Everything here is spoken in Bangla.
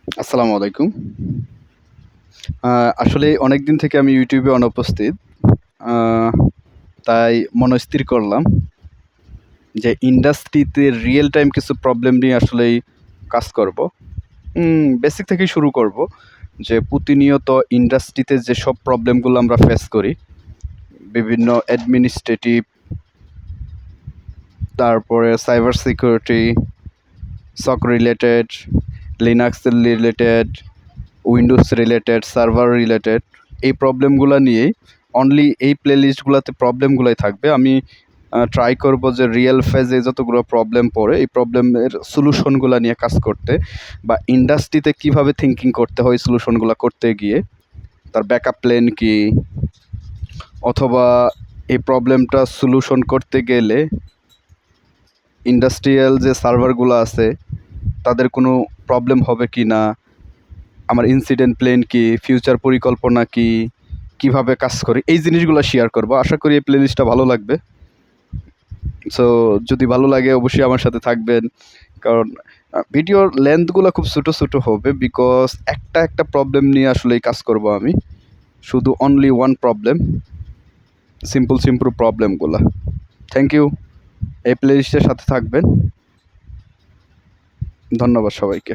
আসসালামু আলাইকুম। আসলে অনেকদিন থেকে আমি ইউটিউবে অনুপস্থিত। আ তাই মনস্থির করলাম যে ইন্ডাস্ট্রিতে রিয়েল টাইম কিছু প্রবলেম নিয়ে আসলেই কাজ করব। বেসিক থেকেই শুরু করব যে প্রতিনিয়ত ইন্ডাস্ট্রিতে যেসব প্রবলেমগুলো আমরা ফেস করি, বিভিন্ন অ্যাডমিনিস্ট্রেটিভ, তারপরে cyber security, SOC related, Linux related, Windows related, server related এই প্রবলেমগুলো নিয়েই অনলি এই প্লেলিস্টগুলোতে প্রবলেমগুলোই থাকবে। আমি ট্রাই করব যে রিয়েল ফেজে যতগুলো প্রবলেম পড়ে এই প্রবলেমের সলিউশনগুলো নিয়ে কাজ করতে, বা ইন্ডাস্ট্রিতে কীভাবে থিঙ্কিং করতে হয় সলিউশনগুলো করতে গিয়ে, তার ব্যাকআপ প্ল্যান কী, অথবা এই প্রবলেমটা সলিউশন করতে গেলে ইন্ডাস্ট্রিয়াল যে সার্ভারগুলো আছে তাদের কোনো প্রবলেম হবে কি না, আমার ইনসিডেন্ট প্ল্যান কী, ফিউচার পরিকল্পনা কী, কীভাবে কাজ করি, এই জিনিসগুলো শেয়ার করব। আশা করি এই প্লেলিস্টটা ভালো লাগবে। সো যদি ভালো লাগে অবশ্যই আমার সাথে থাকবেন, কারণ ভিডিওর লেন্থগুলো খুব ছোটো ছোটো হবে, বিকজ একটা প্রবলেম নিয়ে আসলেই কাজ করব আমি, শুধু অনলি ওয়ান প্রবলেম, সিম্পল প্রবলেমগুলো। Thank you. এই প্লেলিস্টের সাথে থাকবেন। ধন্যবাদ সবাইকে।